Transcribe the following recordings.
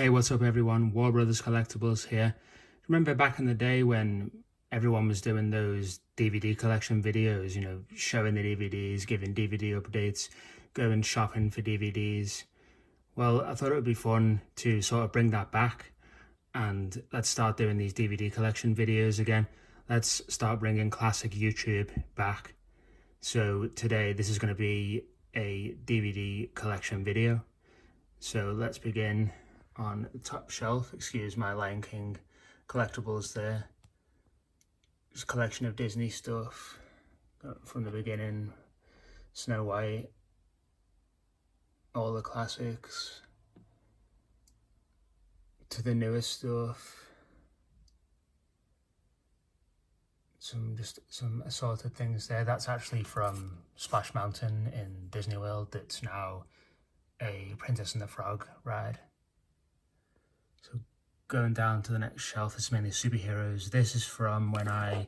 Hey, what's up everyone? War Brothers Collectibles here. Remember back in the day when everyone was doing those DVD collection videos, showing the DVDs, giving DVD updates, going shopping for DVDs? Well, I thought it would be fun to sort of bring that back and let's start doing these DVD collection videos again. Let's start bringing classic YouTube back. So today this is going to be a DVD collection video. So let's begin on the top shelf. Excuse my Lion King collectibles there. Just a collection of Disney stuff from the beginning. Snow White, all the classics, to the newest stuff. Some assorted things there. That's actually from Splash Mountain in Disney World. That's now a Princess and the Frog ride. So going down to the next shelf, it's mainly superheroes. This is from when I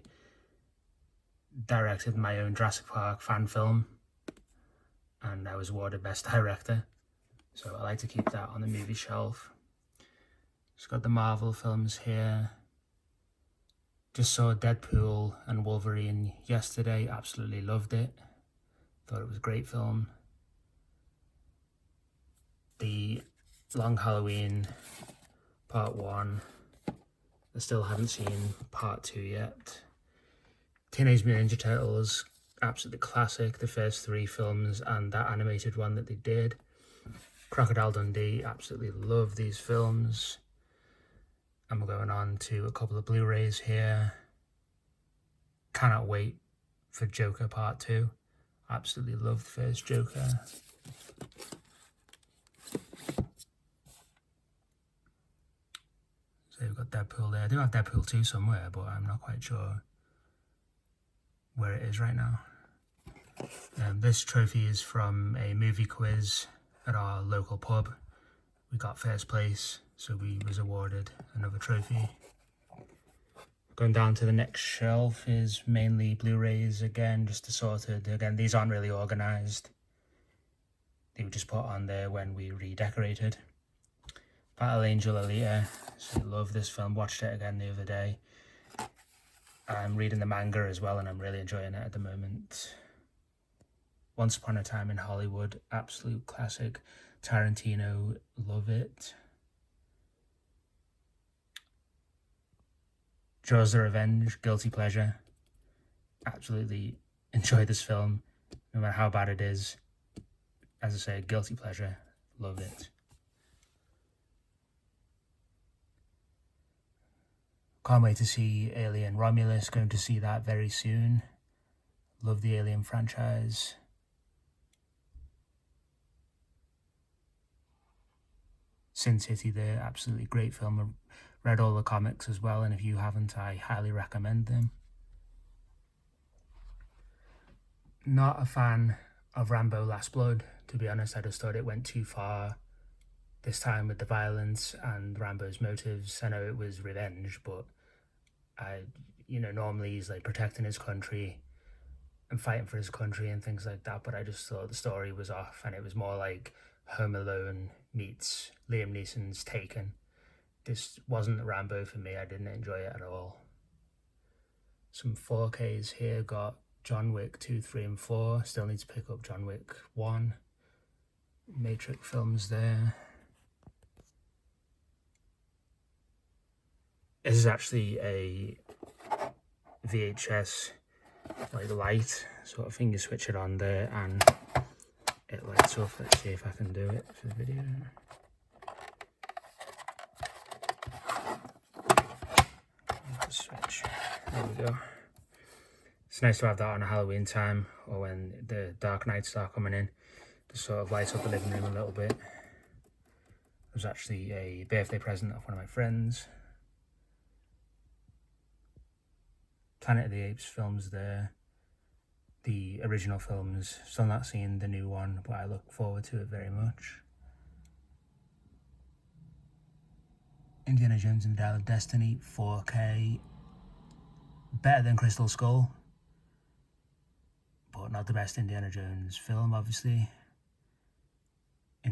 directed my own Jurassic Park fan film and I was awarded Best Director. So I like to keep that on the movie shelf. Just got the Marvel films here. Just saw Deadpool and Wolverine yesterday. Absolutely loved it. Thought it was a great film. The Long Halloween Part 1. I still haven't seen Part 2 yet. Teenage Mutant Ninja Turtles, absolutely classic. The first 3 films and that animated one that they did. Crocodile Dundee, absolutely love these films. And we're going on to a couple of Blu-rays here. Cannot wait for Joker Part 2. Absolutely love the first Joker. So we've got Deadpool there. I do have Deadpool 2 somewhere, but I'm not quite sure where it is right now. This trophy is from a movie quiz at our local pub. We got first place, so we was awarded another trophy. Going down to the next shelf is mainly Blu-rays again, just assorted. Again, these aren't really organised. They were just put on there when we redecorated. Battle Angel Alita, so I love this film, watched it again the other day. I'm reading the manga as well and I'm really enjoying it at the moment. Once Upon a Time in Hollywood, absolute classic. Tarantino, love it. Jaws the Revenge, guilty pleasure. Absolutely enjoy this film, no matter how bad it is. As I say, guilty pleasure, love it. Can't wait to see Alien Romulus, going to see that very soon. Love the Alien franchise. Sin City there, absolutely great film. I read all the comics as well, and if you haven't, I highly recommend them. Not a fan of Rambo Last Blood, to be honest. I just thought it went too far this time with the violence and Rambo's motives. I know it was revenge, but normally he's like protecting his country and fighting for his country and things like that, but I just thought the story was off and it was more like Home Alone meets Liam Neeson's Taken. This wasn't Rambo for me. I didn't enjoy it at all. Some 4Ks here. Got John Wick 2, 3 and 4. Still need to pick up John Wick 1. Matrix films there. This is actually a VHS like light sort of thing. You switch it on there and it lights up. Let's see if I can do it for the video. Switch. There we go. It's nice to have that on a Halloween time or when the dark nights start coming in to sort of light up the living room a little bit. It was actually a birthday present of one of my friends. Planet of the Apes films there. The original films, still not seen the new one, but I look forward to it very much. Indiana Jones and the Dial of Destiny, 4K. Better than Crystal Skull, but not the best Indiana Jones film, obviously.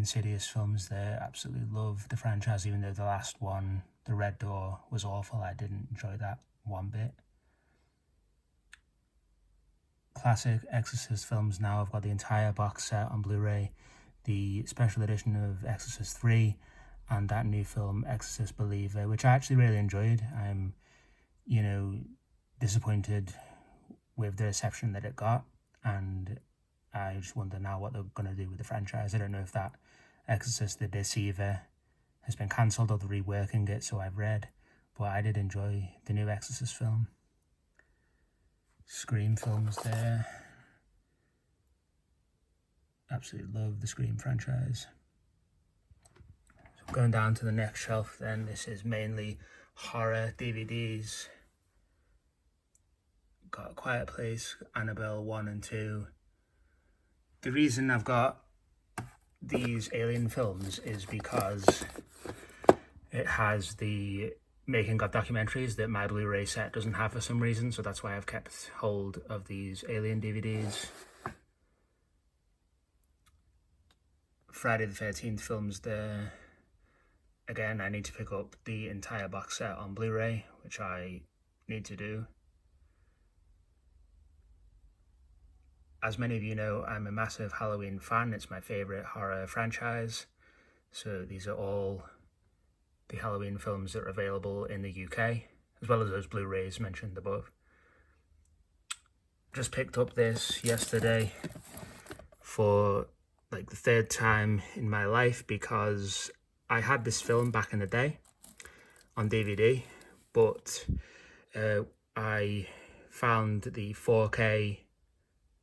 Insidious films there. Absolutely love the franchise, even though the last one, The Red Door, was awful. I didn't enjoy that one bit. Classic Exorcist films now. I've got the entire box set on Blu-ray, the special edition of Exorcist 3, and that new film, Exorcist Believer, which I actually really enjoyed. I'm, disappointed with the reception that it got, and I just wonder now what they're going to do with the franchise. I don't know if that Exorcist the Deceiver has been cancelled or they're reworking it, so I've read, but I did enjoy the new Exorcist film. Scream films there. Absolutely love the Scream franchise. So going down to the next shelf then, this is mainly horror DVDs. Got A Quiet Place, Annabelle 1 and 2. The reason I've got these Alien films is because it has the making of documentaries that my Blu-ray set doesn't have for some reason, so that's why I've kept hold of these Alien DVDs. Friday the 13th films there. Again, I need to pick up the entire box set on Blu-ray, which I need to do. As many of you know, I'm a massive Halloween fan. It's my favourite horror franchise. So these are all the Halloween films that are available in the UK, as well as those Blu-rays mentioned above. Just picked up this yesterday for like the third time in my life, because I had this film back in the day on DVD, but I found the 4K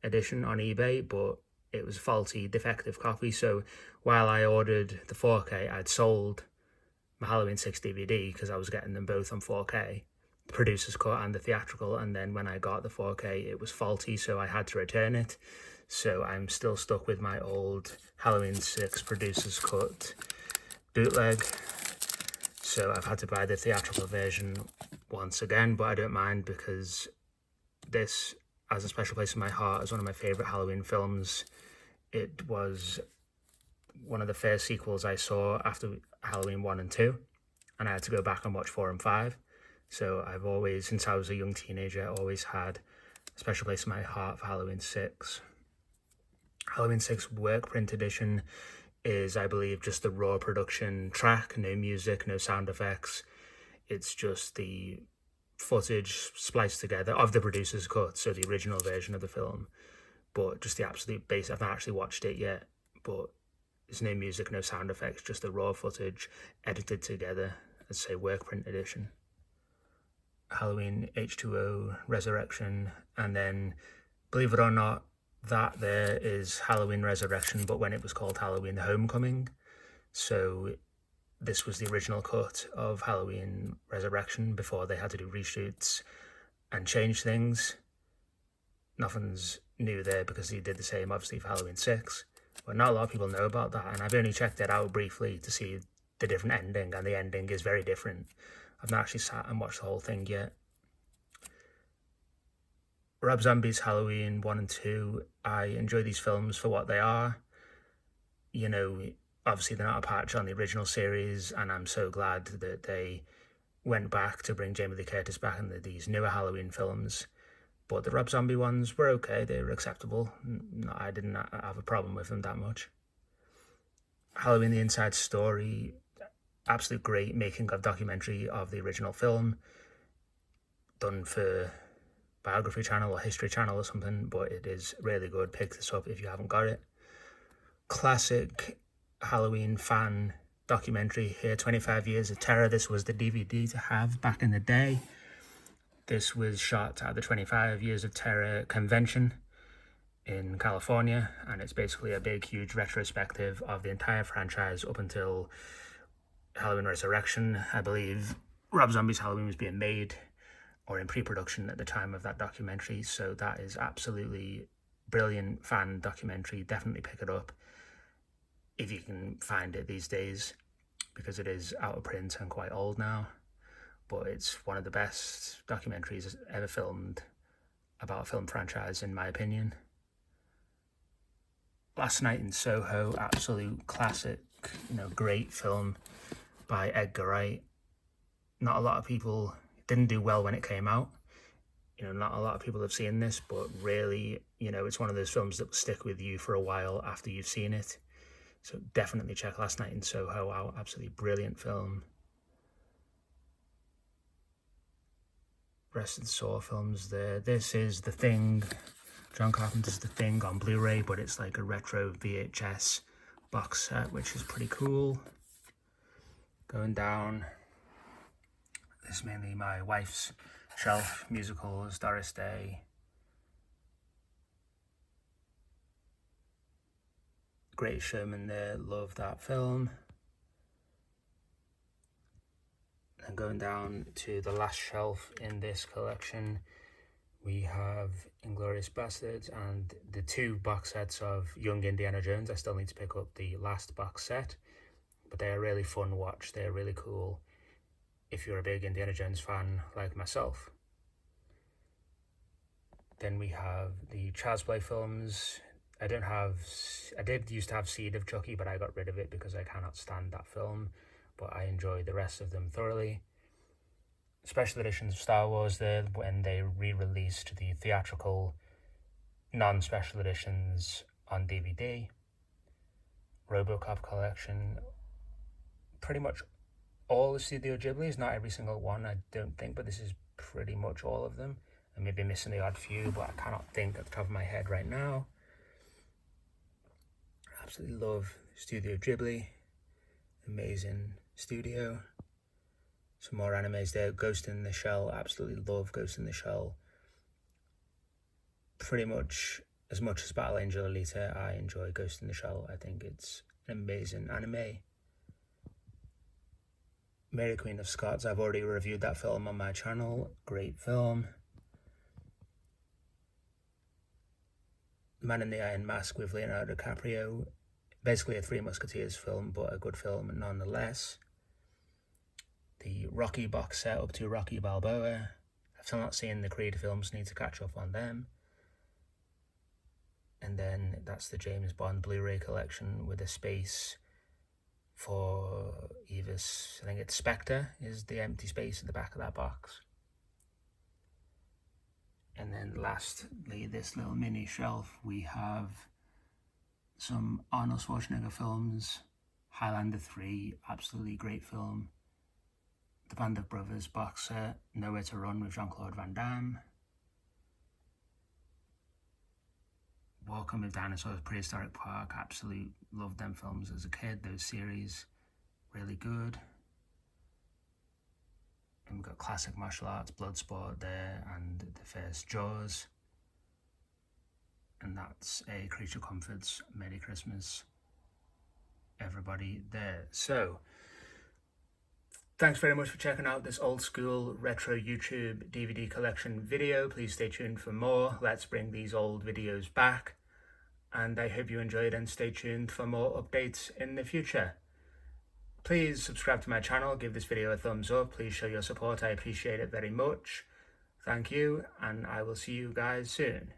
edition on eBay, but it was a faulty, defective copy. So while I ordered the 4K, I'd sold my Halloween 6 DVD because I was getting them both on 4K, the producer's cut and the theatrical, and then when I got the 4K it was faulty, so I had to return it. So I'm still stuck with my old Halloween 6 producer's cut bootleg, so I've had to buy the theatrical version once again, but I don't mind because this has a special place in my heart as one of my favourite Halloween films. It was one of the first sequels I saw after Halloween 1 and 2, and I had to go back and watch 4 and 5. So I've always, since I was a young teenager, always had a special place in my heart for Halloween 6. Halloween 6 work print edition is, I believe, just the raw production track, no music, no sound effects. It's just the footage spliced together of the producer's cut, so the original version of the film, but just the absolute base. I've not actually watched it yet, but there's no music, no sound effects, just the raw footage edited together as, say, work print edition. Halloween H2O Resurrection, and then, believe it or not, that there is Halloween Resurrection, but when it was called Halloween Homecoming. So this was the original cut of Halloween Resurrection before they had to do reshoots and change things. Nothing's new there because they did the same, obviously, for Halloween 6. But not a lot of people know about that, and I've only checked it out briefly to see the different ending, and the ending is very different. I've not actually sat and watched the whole thing yet. Rob Zombie's Halloween 1 and 2, I enjoy these films for what they are. Obviously they're not a patch on the original series, and I'm so glad that they went back to bring Jamie Lee Curtis back in these newer Halloween films. But the Rob Zombie ones were okay, they were acceptable. I didn't have a problem with them that much. Halloween The Inside Story, absolute great making of documentary of the original film, done for Biography Channel or History Channel or something, but it is really good. Pick this up if you haven't got it. Classic Halloween fan documentary here, 25 Years of Terror. This was the DVD to have back in the day. This was shot at the 25 Years of Terror convention in California, and it's basically a big, huge retrospective of the entire franchise up until Halloween Resurrection. I believe Rob Zombie's Halloween was being made or in pre-production at the time of that documentary, so that is absolutely brilliant fan documentary. Definitely pick it up if you can find it these days, because it is out of print and quite old now, but it's one of the best documentaries ever filmed about a film franchise, in my opinion. Last Night in Soho, absolute classic, great film by Edgar Wright. Not a lot of people, didn't do well when it came out. Not a lot of people have seen this, but really, it's one of those films that will stick with you for a while after you've seen it. So definitely check Last Night in Soho out. Absolutely brilliant film. Rest of the Saw films there. This is The Thing. John Carpenter's The Thing on Blu-ray, but it's like a retro VHS box set, which is pretty cool. Going down, this is mainly my wife's shelf. Musicals, Doris Day. Great Showman there, love that film. And going down to the last shelf in this collection, we have Inglourious Basterds and the 2 box sets of Young Indiana Jones. I still need to pick up the last box set, but they're a really fun watch. They're really cool if you're a big Indiana Jones fan like myself. Then we have the Child's Play films. I did used to have Seed of Chucky, but I got rid of it because I cannot stand that film, but I enjoy the rest of them thoroughly. Special editions of Star Wars there, when they re-released the theatrical non-special editions on DVD. RoboCop collection. Pretty much all the Studio Ghiblis, not every single one, I don't think, but this is pretty much all of them. I may be missing the odd few, but I cannot think at the top of my head right now. Absolutely love Studio Ghibli. Amazing studio. Some more animes there. Ghost in the Shell. Absolutely love Ghost in the Shell. Pretty much as Battle Angel Alita, I enjoy Ghost in the Shell. I think it's an amazing anime. Mary Queen of Scots. I've already reviewed that film on my channel. Great film. Man in the Iron Mask with Leonardo DiCaprio. Basically a Three Musketeers film, but a good film nonetheless. The Rocky box set up to Rocky Balboa. I've still not seen the Creed films, need to catch up on them. And then that's the James Bond Blu-ray collection with a space for Evis. I think it's Spectre is the empty space at the back of that box. And then lastly, this little mini shelf, we have some Arnold Schwarzenegger films. Highlander 3, absolutely great film. The Band of Brothers box set, Nowhere to Run with Jean-Claude Van Damme. Walking with Dinosaurs, Prehistoric Park, absolutely loved them films as a kid, those series, really good. And we've got classic martial arts, Bloodsport there, and the first Jaws. And that's a Creature Comforts Merry Christmas, everybody there. So, thanks very much for checking out this old school retro YouTube DVD collection video. Please stay tuned for more. Let's bring these old videos back. And I hope you enjoyed, and stay tuned for more updates in the future. Please subscribe to my channel, give this video a thumbs up. Please show your support, I appreciate it very much. Thank you, and I will see you guys soon.